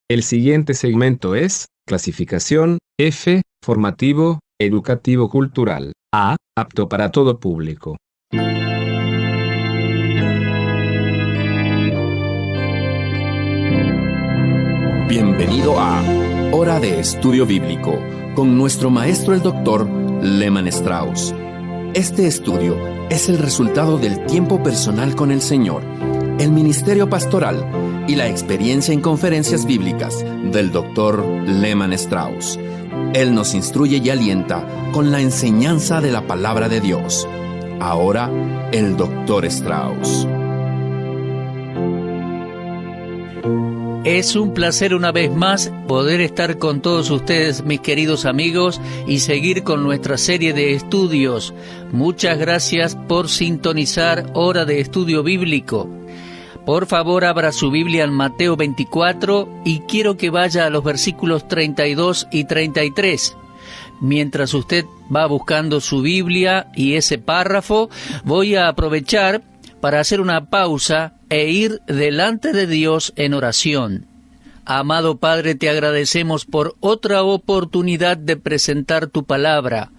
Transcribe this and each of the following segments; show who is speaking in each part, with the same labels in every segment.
Speaker 1: El siguiente segmento es clasificación F, formativo, educativo cultural. A, apto para todo público.
Speaker 2: Bienvenido a Hora de Estudio Bíblico con nuestro maestro el Dr. Lehman Strauss. Este estudio es el resultado del tiempo personal con el Señor, el ministerio pastoral y la experiencia en conferencias bíblicas del Dr. Lehman Strauss. Él nos instruye y alienta con la enseñanza de la palabra de Dios. Ahora, el Dr. Strauss.
Speaker 3: Es un placer una vez más poder estar con todos ustedes, mis queridos amigos, y seguir con nuestra serie de estudios. Muchas gracias por sintonizar Hora de Estudio Bíblico. Por favor, abra su Biblia en Mateo 24 y quiero que vaya a los versículos 32 y 33. Mientras usted va buscando su Biblia y ese párrafo, voy a aprovechar para hacer una pausa e ir delante de Dios en oración. Amado Padre, te agradecemos por otra oportunidad de presentar tu palabra.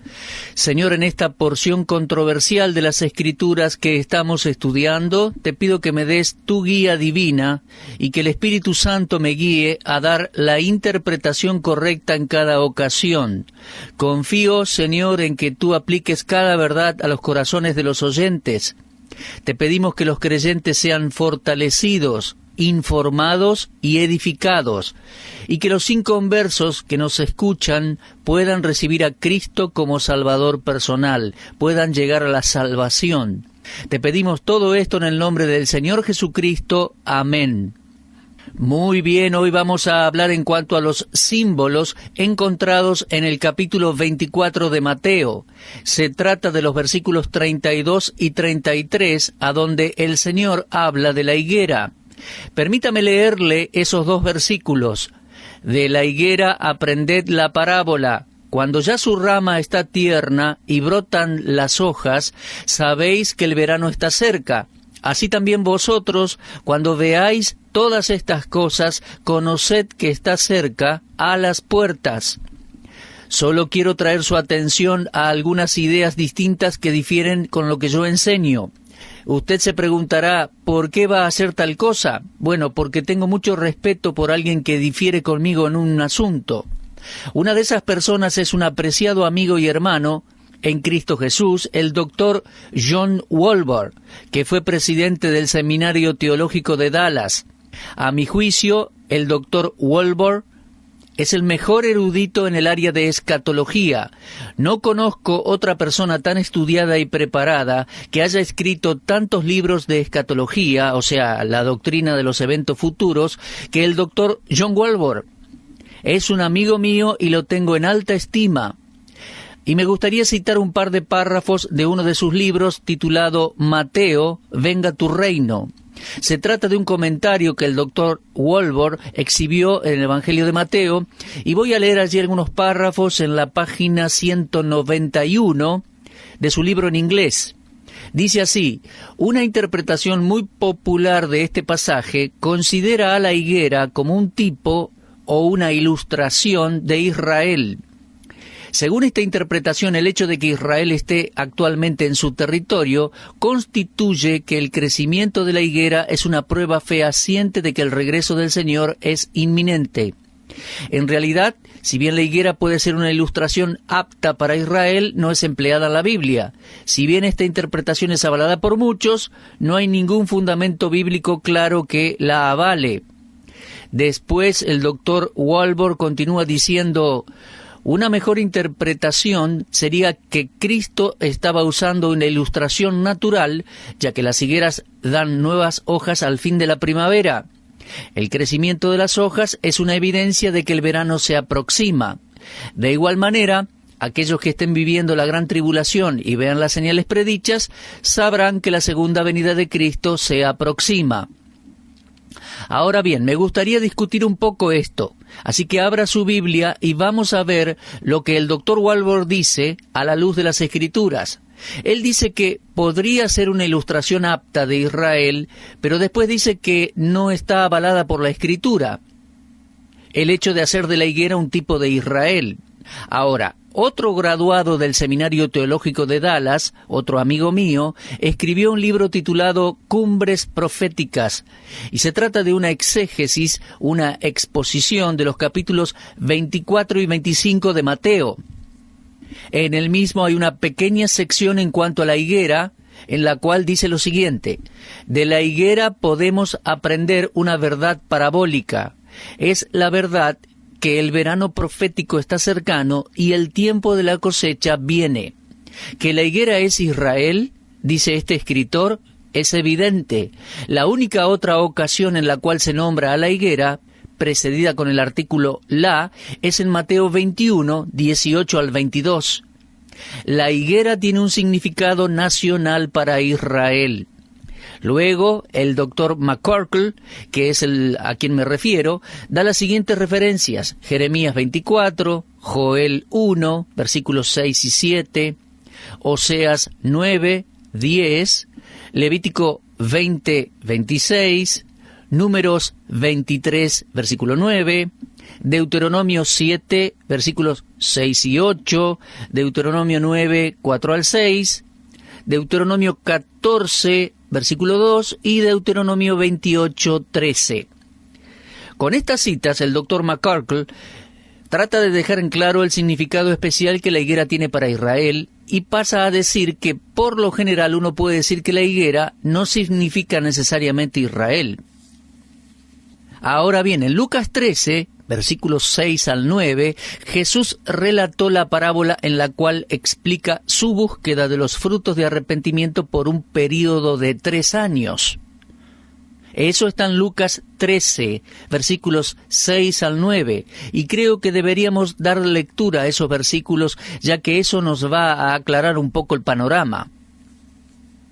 Speaker 3: Señor, en esta porción controversial de las Escrituras que estamos estudiando, te pido que me des tu guía divina y que el Espíritu Santo me guíe a dar la interpretación correcta en cada ocasión. Confío, Señor, en que tú apliques cada verdad a los corazones de los oyentes. Te pedimos que los creyentes sean fortalecidos, informados y edificados, y que los inconversos que nos escuchan puedan recibir a Cristo como Salvador personal, puedan llegar a la salvación. Te pedimos todo esto en el nombre del Señor Jesucristo. Amén. Muy bien, hoy vamos a hablar en cuanto a los símbolos encontrados en el capítulo 24 de Mateo. Se trata de los versículos 32 y 33, a donde el Señor habla de la higuera. Permítame leerle esos dos versículos. De la higuera aprended la parábola. Cuando ya su rama está tierna y brotan las hojas, sabéis que el verano está cerca. Así también vosotros, cuando veáis todas estas cosas, conoced que está cerca, a las puertas. Solo quiero traer su atención a algunas ideas distintas que difieren con lo que yo enseño. Usted se preguntará, ¿por qué va a hacer tal cosa? Bueno, porque tengo mucho respeto por alguien que difiere conmigo en un asunto. Una de esas personas es un apreciado amigo y hermano en Cristo Jesús, el Dr. John Walvoord, que fue presidente del Seminario Teológico de Dallas. A mi juicio, el Dr. Walvoord es el mejor erudito en el área de escatología. No conozco otra persona tan estudiada y preparada que haya escrito tantos libros de escatología, o sea, la doctrina de los eventos futuros, que el Dr. John Walvoord. Es un amigo mío y lo tengo en alta estima. Y me gustaría citar un par de párrafos de uno de sus libros titulado Mateo, venga tu reino. Se trata de un comentario que el Dr. Walvoord exhibió en el Evangelio de Mateo, y voy a leer allí algunos párrafos en la página 191 de su libro en inglés. Dice así: una interpretación muy popular de este pasaje considera a la higuera como un tipo o una ilustración de Israel. Según esta interpretación, el hecho de que Israel esté actualmente en su territorio constituye que el crecimiento de la higuera es una prueba fehaciente de que el regreso del Señor es inminente. En realidad, si bien la higuera puede ser una ilustración apta para Israel, no es empleada en la Biblia. Si bien esta interpretación es avalada por muchos, no hay ningún fundamento bíblico claro que la avale. Después, el Dr. Walvoord continúa diciendo: una mejor interpretación sería que Cristo estaba usando una ilustración natural, ya que las higueras dan nuevas hojas al fin de la primavera. El crecimiento de las hojas es una evidencia de que el verano se aproxima. De igual manera, aquellos que estén viviendo la gran tribulación y vean las señales predichas, sabrán que la segunda venida de Cristo se aproxima. Ahora bien, me gustaría discutir un poco esto, así que abra su Biblia y vamos a ver lo que el Dr. Walvoord dice a la luz de las Escrituras. Él dice que podría ser una ilustración apta de Israel, pero después dice que no está avalada por la Escritura. el hecho de hacer de la higuera un tipo de Israel. Ahora, otro graduado del Seminario Teológico de Dallas, otro amigo mío, escribió un libro titulado Cumbres Proféticas, y se trata de una exégesis, una exposición de los capítulos 24 y 25 de Mateo. En el mismo hay una pequeña sección en cuanto a la higuera, en la cual dice lo siguiente: de la higuera podemos aprender una verdad parabólica. Es la verdad que el verano profético está cercano y el tiempo de la cosecha viene. Que la higuera es Israel, dice este escritor, es evidente. La única otra ocasión en la cual se nombra a la higuera, precedida con el artículo la, es en Mateo 21, 18 al 22. La higuera tiene un significado nacional para Israel. Luego, el doctor McCorkle, que es a quien me refiero, da las siguientes referencias: Jeremías 24, Joel 1, versículos 6 y 7, Oseas 9, 10, Levítico 20, 26, Números 23, versículo 9, Deuteronomio 7, versículos 6 y 8, Deuteronomio 9, 4 al 6, Deuteronomio 14, versículo 2, y Deuteronomio 28, 13. Con estas citas, el doctor McCorkle trata de dejar en claro el significado especial que la higuera tiene para Israel, y pasa a decir que por lo general uno puede decir que la higuera no significa necesariamente Israel. Ahora bien, en Lucas 13, versículos 6 al 9, Jesús relató la parábola en la cual explica su búsqueda de los frutos de arrepentimiento por un período de 3 años. Eso está en Lucas 13, versículos 6 al 9, y creo que deberíamos dar lectura a esos versículos, ya que eso nos va a aclarar un poco el panorama.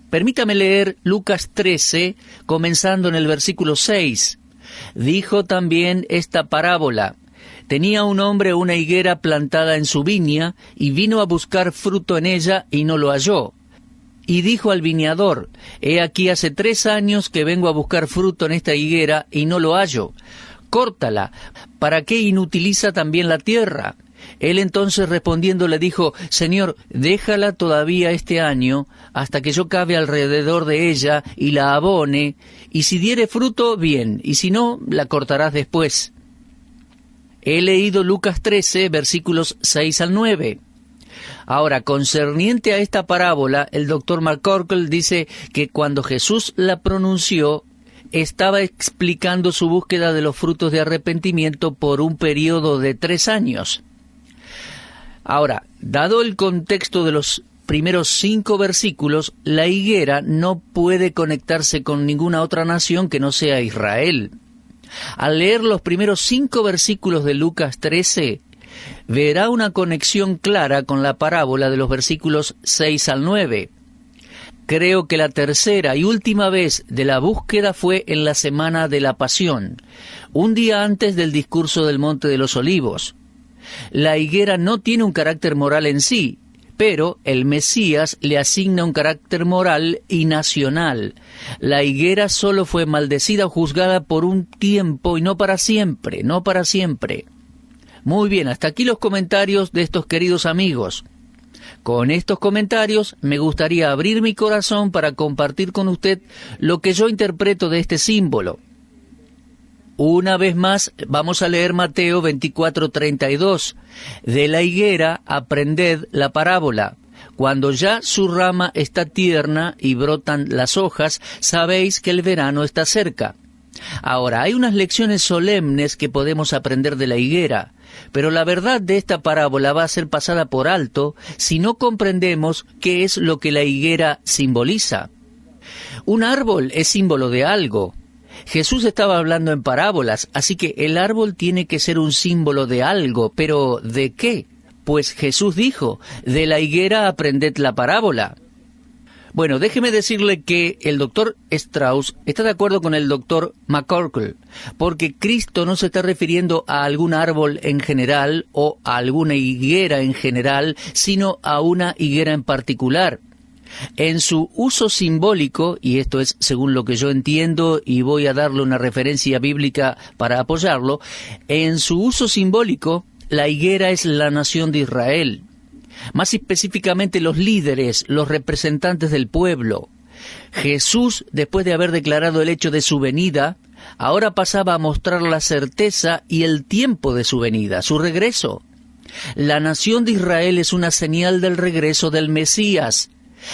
Speaker 3: Permítame leer Lucas 13, comenzando en el versículo 6. Dijo también esta parábola: tenía un hombre una higuera plantada en su viña, y vino a buscar fruto en ella, y no lo halló. Y dijo al viñador: he aquí hace 3 años que vengo a buscar fruto en esta higuera, y no lo hallo. Córtala, ¿para qué inutiliza también la tierra? Él entonces respondiendo le dijo: Señor, déjala todavía este año, hasta que yo cabe alrededor de ella y la abone, y si diere fruto, bien, y si no, la cortarás después. He leído Lucas 13, versículos 6 al 9. Ahora, concerniente a esta parábola, el doctor McCorkle dice que cuando Jesús la pronunció, estaba explicando su búsqueda de los frutos de arrepentimiento por un periodo de 3 años. Ahora, dado el contexto de los primeros 5 versículos, la higuera no puede conectarse con ninguna otra nación que no sea Israel. Al leer los primeros 5 versículos de Lucas 13, verá una conexión clara con la parábola de los versículos 6 al 9. Creo que la tercera y última vez de la búsqueda fue en la semana de la Pasión, un día antes del discurso del Monte de los Olivos. La higuera no tiene un carácter moral en sí, pero el Mesías le asigna un carácter moral y nacional. La higuera solo fue maldecida o juzgada por un tiempo y no para siempre, no para siempre. Muy bien, hasta aquí los comentarios de estos queridos amigos. Con estos comentarios me gustaría abrir mi corazón para compartir con usted lo que yo interpreto de este símbolo. Una vez más, vamos a leer Mateo 24:32. De la higuera aprended la parábola. Cuando ya su rama está tierna y brotan las hojas, sabéis que el verano está cerca. Ahora, hay unas lecciones solemnes que podemos aprender de la higuera, pero la verdad de esta parábola va a ser pasada por alto si no comprendemos qué es lo que la higuera simboliza. Un árbol es símbolo de algo. Jesús estaba hablando en parábolas, así que el árbol tiene que ser un símbolo de algo, pero ¿de qué? Pues Jesús dijo: de la higuera aprended la parábola. Bueno, déjeme decirle que el doctor Strauss está de acuerdo con el doctor McCorkle, porque Cristo no se está refiriendo a algún árbol en general o a alguna higuera en general, sino a una higuera en particular. En su uso simbólico, y esto es según lo que yo entiendo y voy a darle una referencia bíblica para apoyarlo, en su uso simbólico, la higuera es la nación de Israel. Más específicamente los líderes, los representantes del pueblo. Jesús, después de haber declarado el hecho de su venida, ahora pasaba a mostrar la certeza y el tiempo de su venida, su regreso. La nación de Israel es una señal del regreso del Mesías.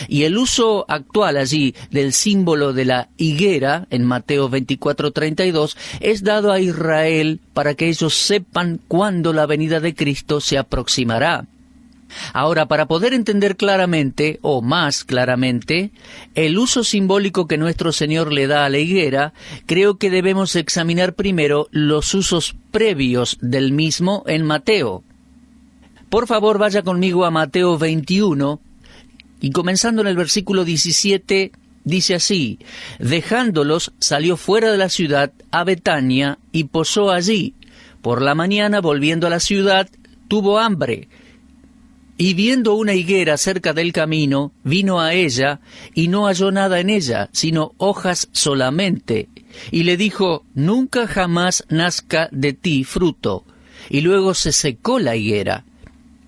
Speaker 3: Y el uso actual allí del símbolo de la higuera, en Mateo 24:32, es dado a Israel para que ellos sepan cuándo la venida de Cristo se aproximará. Ahora, para poder entender claramente, o más claramente, el uso simbólico que nuestro Señor le da a la higuera, creo que debemos examinar primero los usos previos del mismo en Mateo. Por favor, vaya conmigo a Mateo 21, y comenzando en el versículo 17, dice así: dejándolos, salió fuera de la ciudad a Betania y posó allí. Por la mañana, volviendo a la ciudad, tuvo hambre. Y viendo una higuera cerca del camino, vino a ella, y no halló nada en ella, sino hojas solamente. Y le dijo: nunca jamás nazca de ti fruto. Y luego se secó la higuera.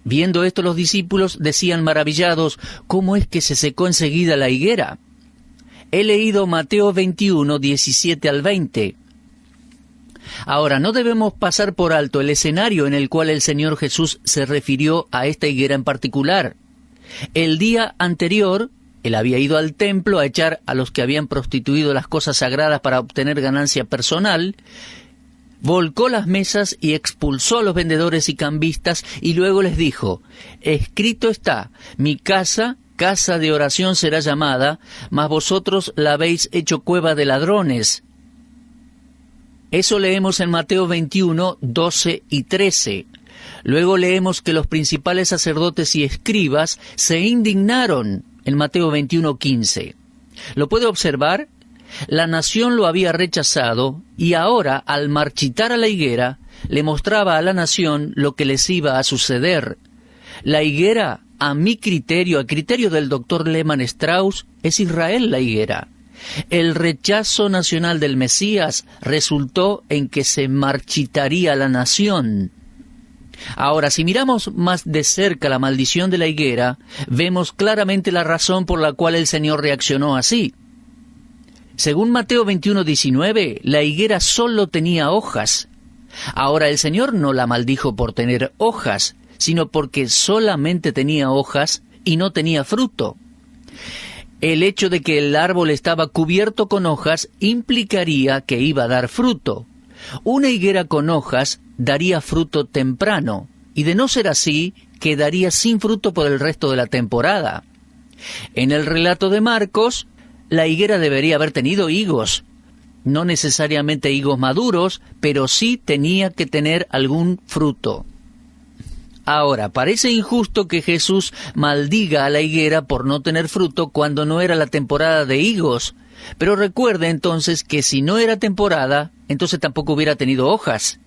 Speaker 3: Viendo esto, los discípulos decían maravillados: ¿cómo es que se secó enseguida la higuera? He leído Mateo 21, 17 al 20. Ahora, no debemos pasar por alto el escenario en el cual el Señor Jesús se refirió a esta higuera en particular. El día anterior, Él había ido al templo a echar a los que habían prostituido las cosas sagradas para obtener ganancia personal, volcó las mesas y expulsó a los vendedores y cambistas, y luego les dijo: escrito está, mi casa, casa de oración será llamada, mas vosotros la habéis hecho cueva de ladrones. Eso leemos en Mateo 21, 12 y 13. Luego leemos que los principales sacerdotes y escribas se indignaron en Mateo 21, 15. ¿Lo puede observar? La nación lo había rechazado y ahora, al marchitar a la higuera, le mostraba a la nación lo que les iba a suceder. La higuera, a mi criterio, a criterio del doctor Lehmann Strauss, es Israel la higuera. El rechazo nacional del Mesías resultó en que se marchitaría la nación. Ahora, si miramos más de cerca la maldición de la higuera, vemos claramente la razón por la cual el Señor reaccionó así. Según Mateo 21:19, la higuera solo tenía hojas. Ahora, el Señor no la maldijo por tener hojas, sino porque solamente tenía hojas y no tenía fruto. El hecho de que el árbol estaba cubierto con hojas implicaría que iba a dar fruto. Una higuera con hojas daría fruto temprano, y de no ser así, quedaría sin fruto por el resto de la temporada. En el relato de Marcos, la higuera debería haber tenido higos. No necesariamente higos maduros, pero sí tenía que tener algún fruto. Ahora, parece injusto que Jesús maldiga a la higuera por no tener fruto cuando no era la temporada de higos. Pero recuerde entonces que si no era temporada, entonces tampoco hubiera tenido hojas.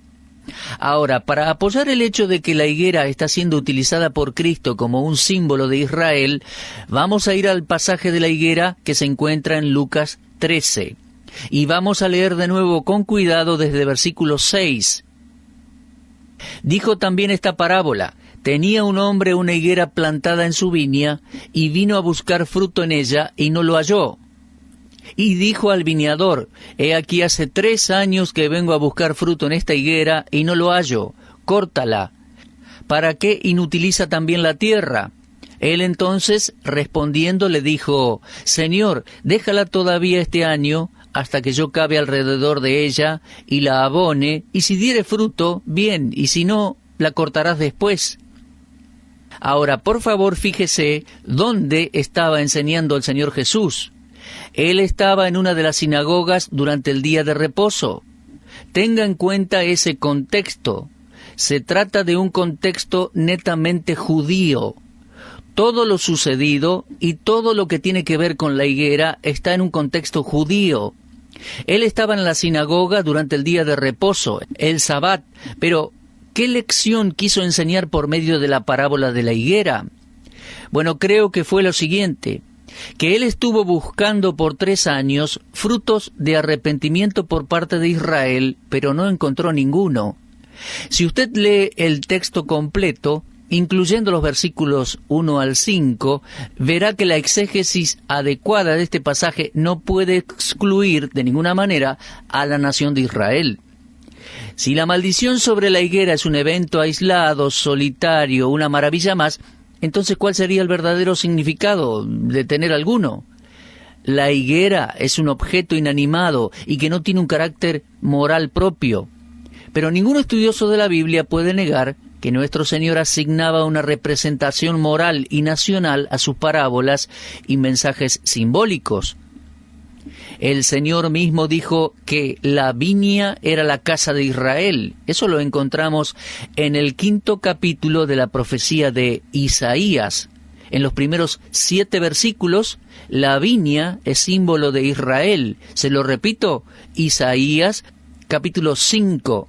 Speaker 3: Ahora, para apoyar el hecho de que la higuera está siendo utilizada por Cristo como un símbolo de Israel, vamos a ir al pasaje de la higuera que se encuentra en Lucas 13. Y vamos a leer de nuevo con cuidado desde versículo 6. Dijo también esta parábola: tenía un hombre una higuera plantada en su viña, y vino a buscar fruto en ella, y no lo halló. Y dijo al viñador: he aquí hace 3 años que vengo a buscar fruto en esta higuera, y no lo hallo, córtala. ¿Para qué inutiliza también la tierra? Él entonces, respondiendo, le dijo: Señor, déjala todavía este año, hasta que yo cabe alrededor de ella, y la abone, y si diere fruto, bien, y si no, la cortarás después. Ahora, por favor, fíjese dónde estaba enseñando el Señor Jesús. Él estaba en una de las sinagogas durante el día de reposo. Tenga en cuenta ese contexto. Se trata de un contexto netamente judío. Todo lo sucedido y todo lo que tiene que ver con la higuera está en un contexto judío. Él estaba en la sinagoga durante el día de reposo, el Sabbat, pero ¿qué lección quiso enseñar por medio de la parábola de la higuera? Bueno, creo que fue lo siguiente. que él estuvo buscando por 3 años frutos de arrepentimiento por parte de Israel, pero no encontró ninguno. Si usted lee el texto completo, incluyendo los versículos 1 al 5, verá que la exégesis adecuada de este pasaje no puede excluir de ninguna manera a la nación de Israel. Si la maldición sobre la higuera es un evento aislado, solitario, una maravilla más, entonces ¿cuál sería el verdadero significado de tener alguno? La higuera es un objeto inanimado y que no tiene un carácter moral propio. Pero ningún estudioso de la Biblia puede negar que nuestro Señor asignaba una representación moral y nacional a sus parábolas y mensajes simbólicos. El Señor mismo dijo que la viña era la casa de Israel. Eso lo encontramos en el 5º capítulo de la profecía de Isaías. En los primeros 7 versículos, la viña es símbolo de Israel. Se lo repito, Isaías capítulo 5.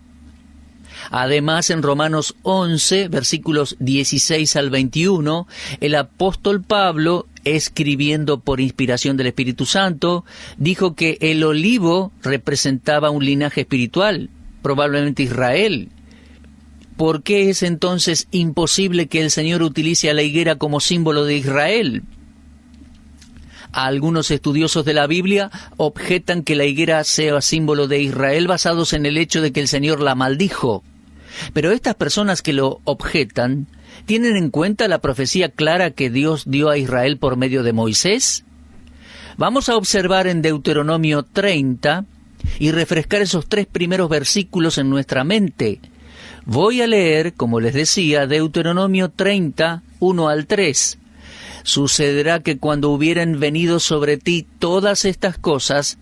Speaker 3: Además, en Romanos 11, versículos 16 al 21, el apóstol Pablo, escribiendo por inspiración del Espíritu Santo, dijo que el olivo representaba un linaje espiritual, probablemente Israel. ¿Por qué es entonces imposible que el Señor utilice a la higuera como símbolo de Israel? Algunos estudiosos de la Biblia objetan que la higuera sea símbolo de Israel basados en el hecho de que el Señor la maldijo. Pero estas personas que lo objetan, ¿tienen en cuenta la profecía clara que Dios dio a Israel por medio de Moisés? Vamos a observar en Deuteronomio 30 y refrescar esos 3 primeros versículos en nuestra mente. Voy a leer, como les decía, Deuteronomio 30, 1 al 3. Sucederá que cuando hubieren venido sobre ti todas estas cosas,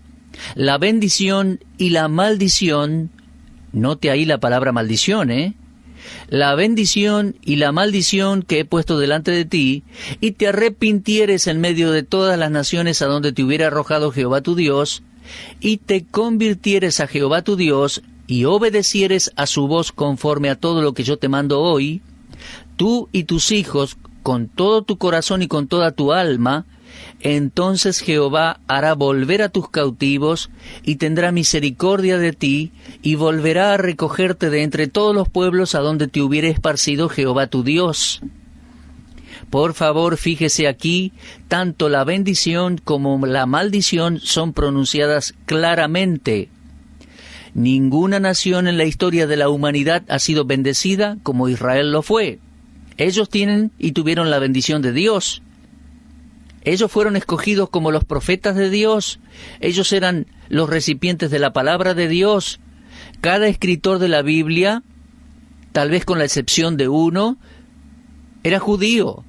Speaker 3: la bendición y la maldición, note ahí la palabra maldición, la bendición y la maldición que he puesto delante de ti, y te arrepintieres en medio de todas las naciones a donde te hubiera arrojado Jehová tu Dios, y te convirtieres a Jehová tu Dios, y obedecieres a su voz conforme a todo lo que yo te mando hoy, tú y tus hijos, con todo tu corazón y con toda tu alma, entonces Jehová hará volver a tus cautivos, y tendrá misericordia de ti, y volverá a recogerte de entre todos los pueblos a donde te hubiere esparcido Jehová tu Dios. Por favor, fíjese aquí, tanto la bendición como la maldición son pronunciadas claramente. Ninguna nación en la historia de la humanidad ha sido bendecida como Israel lo fue. Ellos tienen y tuvieron la bendición de Dios. Ellos fueron escogidos como los profetas de Dios. Ellos eran los recipientes de la palabra de Dios. Cada escritor de la Biblia, tal vez con la excepción de uno, era judío.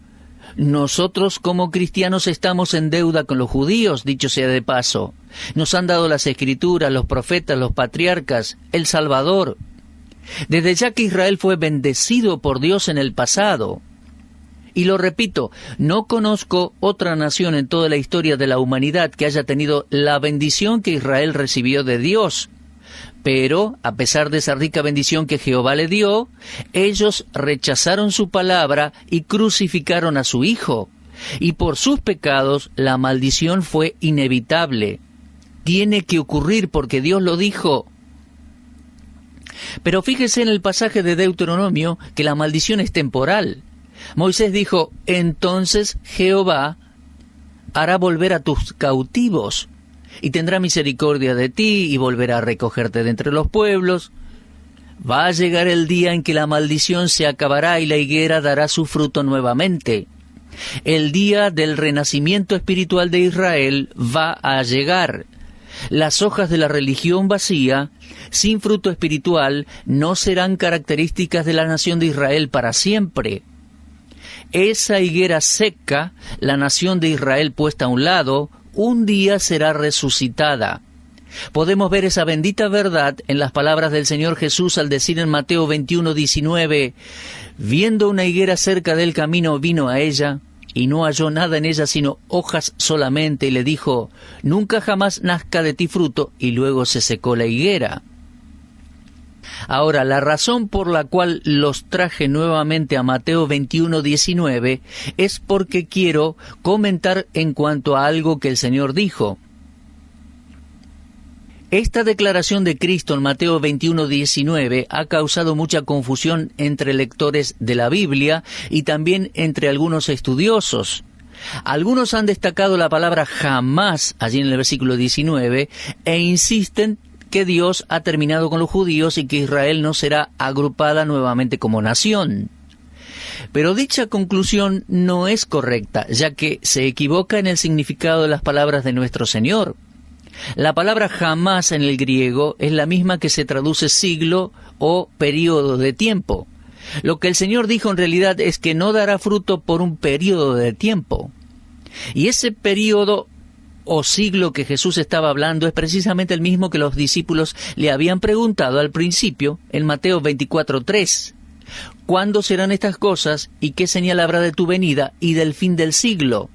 Speaker 3: Nosotros como cristianos estamos en deuda con los judíos, dicho sea de paso. Nos han dado las escrituras, los profetas, los patriarcas, el Salvador. Desde ya que Israel fue bendecido por Dios en el pasado. Y lo repito, no conozco otra nación en toda la historia de la humanidad que haya tenido la bendición que Israel recibió de Dios. Pero, a pesar de esa rica bendición que Jehová le dio, ellos rechazaron su palabra y crucificaron a su Hijo. Y por sus pecados la maldición fue inevitable. Tiene que ocurrir porque Dios lo dijo. Pero fíjese en el pasaje de Deuteronomio que la maldición es temporal. Moisés dijo, entonces Jehová hará volver a tus cautivos, y tendrá misericordia de ti, y volverá a recogerte de entre los pueblos. Va a llegar el día en que la maldición se acabará y la higuera dará su fruto nuevamente. El día del renacimiento espiritual de Israel va a llegar. Las hojas de la religión vacía, sin fruto espiritual, no serán características de la nación de Israel para siempre. Esa higuera seca, la nación de Israel puesta a un lado, un día será resucitada. Podemos ver esa bendita verdad en las palabras del Señor Jesús al decir en Mateo 21:19, viendo una higuera cerca del camino, vino a ella, y no halló nada en ella sino hojas solamente, y le dijo, nunca jamás nazca de ti fruto, y luego se secó la higuera. Ahora, la razón por la cual los traje nuevamente a Mateo 21:19 es porque quiero comentar en cuanto a algo que el Señor dijo. Esta declaración de Cristo en Mateo 21:19 ha causado mucha confusión entre lectores de la Biblia y también entre algunos estudiosos. Algunos han destacado la palabra jamás allí en el versículo 19 e insisten que Dios ha terminado con los judíos y que Israel no será agrupada nuevamente como nación. Pero dicha conclusión no es correcta, ya que se equivoca en el significado de las palabras de nuestro Señor. La palabra jamás en el griego es la misma que se traduce siglo o periodo de tiempo. Lo que el Señor dijo en realidad es que no dará fruto por un periodo de tiempo. Y ese periodo o siglo que Jesús estaba hablando es precisamente el mismo que los discípulos le habían preguntado al principio en Mateo 24:3. ¿Cuándo serán estas cosas y qué señal habrá de tu venida y del fin del siglo?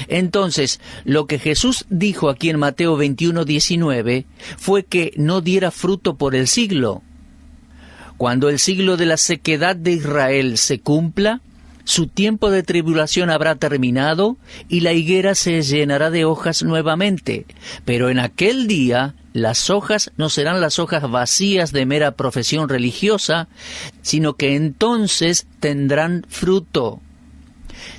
Speaker 3: Entonces, lo que Jesús dijo aquí en Mateo 21:19 fue que no diera fruto por el siglo. Cuando el siglo de la sequedad de Israel se cumpla, su tiempo de tribulación habrá terminado y la higuera se llenará de hojas nuevamente. Pero en aquel día las hojas no serán las hojas vacías de mera profesión religiosa, sino que entonces tendrán fruto.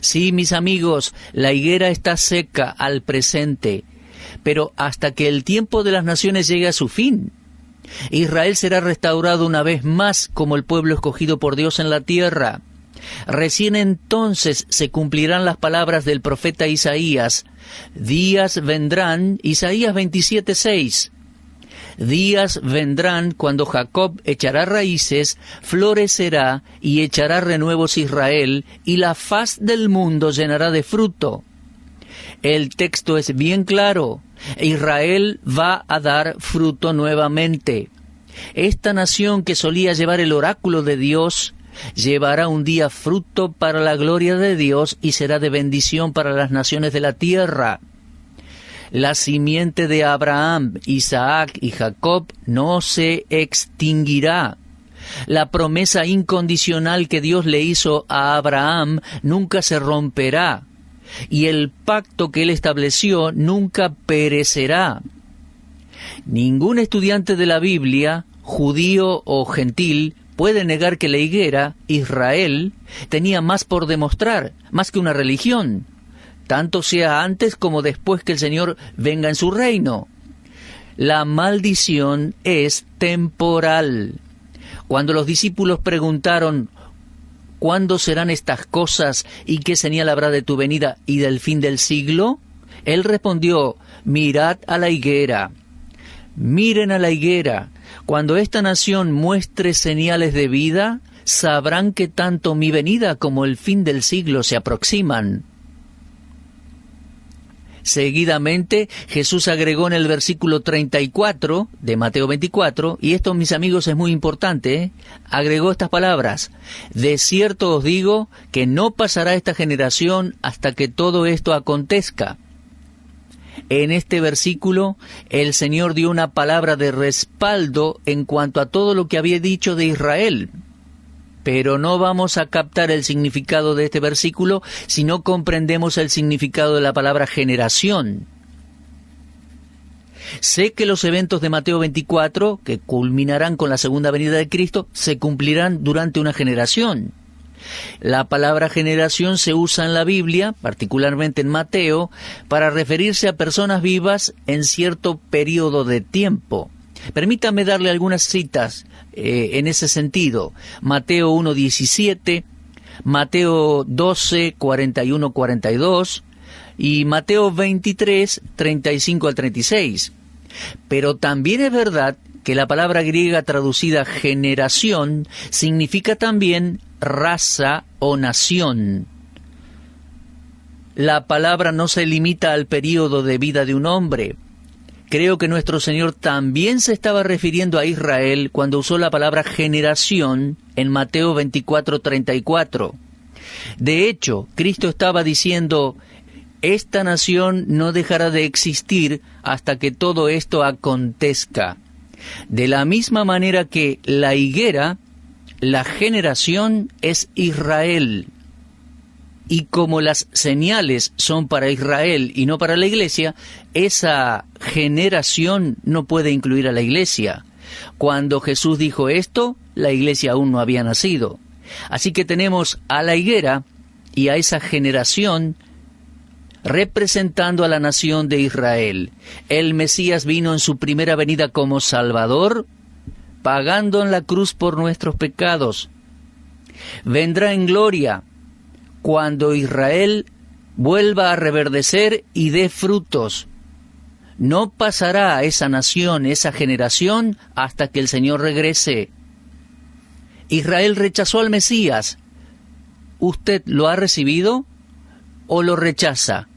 Speaker 3: Sí, mis amigos, la higuera está seca al presente, pero hasta que el tiempo de las naciones llegue a su fin. Israel será restaurado una vez más como el pueblo escogido por Dios en la tierra. Recién entonces se cumplirán las palabras del profeta Isaías. Días vendrán, Isaías 27:6. Días vendrán cuando Jacob echará raíces, florecerá y echará renuevos Israel, y la faz del mundo llenará de fruto. El texto es bien claro. Israel va a dar fruto nuevamente. Esta nación que solía llevar el oráculo de Dios llevará un día fruto para la gloria de Dios y será de bendición para las naciones de la tierra. La simiente de Abraham, Isaac y Jacob no se extinguirá. La promesa incondicional que Dios le hizo a Abraham nunca se romperá, y el pacto que él estableció nunca perecerá. Ningún estudiante de la Biblia, judío o gentil, puede negar que la higuera, Israel, tenía más por demostrar, más que una religión, tanto sea antes como después que el Señor venga en su reino. La maldición es temporal. Cuando los discípulos preguntaron, ¿cuándo serán estas cosas y qué señal habrá de tu venida y del fin del siglo? Él respondió, mirad a la higuera. Miren a la higuera. Cuando esta nación muestre señales de vida, sabrán que tanto mi venida como el fin del siglo se aproximan. Seguidamente, Jesús agregó en el versículo 34 de Mateo 24, y esto, mis amigos, es muy importante, agregó estas palabras: de cierto os digo que no pasará esta generación hasta que todo esto acontezca. En este versículo, el Señor dio una palabra de respaldo en cuanto a todo lo que había dicho de Israel. Pero no vamos a captar el significado de este versículo si no comprendemos el significado de la palabra generación. Sé que los eventos de Mateo 24, que culminarán con la segunda venida de Cristo, se cumplirán durante una generación. La palabra generación se usa en la Biblia, particularmente en Mateo, para referirse a personas vivas en cierto periodo de tiempo. Permítame darle algunas citas en ese sentido. Mateo 1:17, Mateo 12, 41-42 y Mateo 23, 35 al 36. Pero también es verdad que la palabra griega traducida generación significa también raza o nación. La palabra no se limita al periodo de vida de un hombre. Creo que nuestro Señor también se estaba refiriendo a Israel cuando usó la palabra generación en Mateo 24:34. De hecho, Cristo estaba diciendo, esta nación no dejará de existir hasta que todo esto acontezca. De la misma manera que la higuera, la generación es Israel. Y como las señales son para Israel y no para la iglesia, esa generación no puede incluir a la iglesia. Cuando Jesús dijo esto, la iglesia aún no había nacido. Así que tenemos a la higuera y a esa generación representando a la nación de Israel. El Mesías vino en su primera venida como Salvador, pagando en la cruz por nuestros pecados. Vendrá en gloria cuando Israel vuelva a reverdecer y dé frutos. No pasará a esa nación, esa generación, hasta que el Señor regrese. Israel rechazó al Mesías. ¿Usted lo ha recibido o lo rechaza?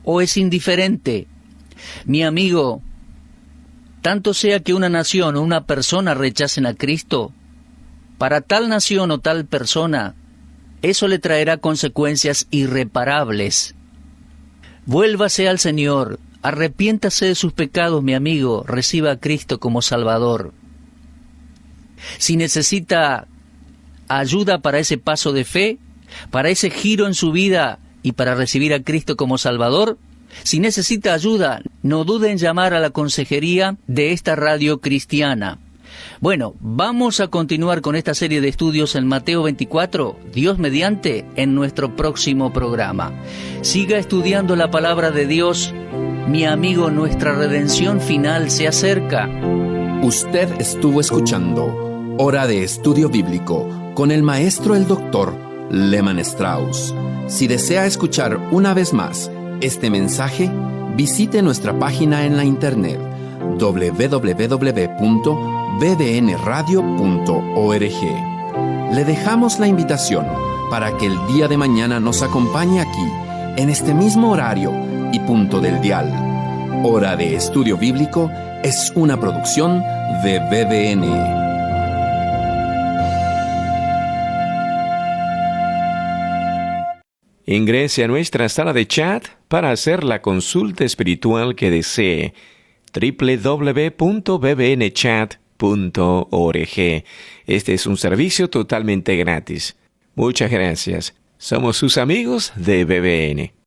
Speaker 3: ¿O es indiferente? Mi amigo, tanto sea que una nación o una persona rechacen a Cristo, para tal nación o tal persona, eso le traerá consecuencias irreparables. Vuélvase al Señor, arrepiéntase de sus pecados, mi amigo, reciba a Cristo como Salvador. Si necesita ayuda para ese paso de fe, para ese giro en su vida y para recibir a Cristo como Salvador, si necesita ayuda, no dude en llamar a la consejería de esta radio cristiana. Bueno, vamos a continuar con esta serie de estudios en Mateo 24, Dios mediante, en nuestro próximo programa. Siga estudiando la palabra de Dios. Mi amigo, nuestra redención final se acerca.
Speaker 2: Usted estuvo escuchando Hora de Estudio Bíblico con el maestro el doctor Lehman Strauss. Si desea escuchar una vez más este mensaje, visite nuestra página en la internet www.bbnradio.org. Le dejamos la invitación para que el día de mañana nos acompañe aquí, en este mismo horario y punto del dial. Hora de Estudio Bíblico es una producción de BBN.
Speaker 4: Ingrese a nuestra sala de chat para hacer la consulta espiritual que desee. www.bbnchat.org. Este es un servicio totalmente gratis. Muchas gracias. Somos sus amigos de BBN.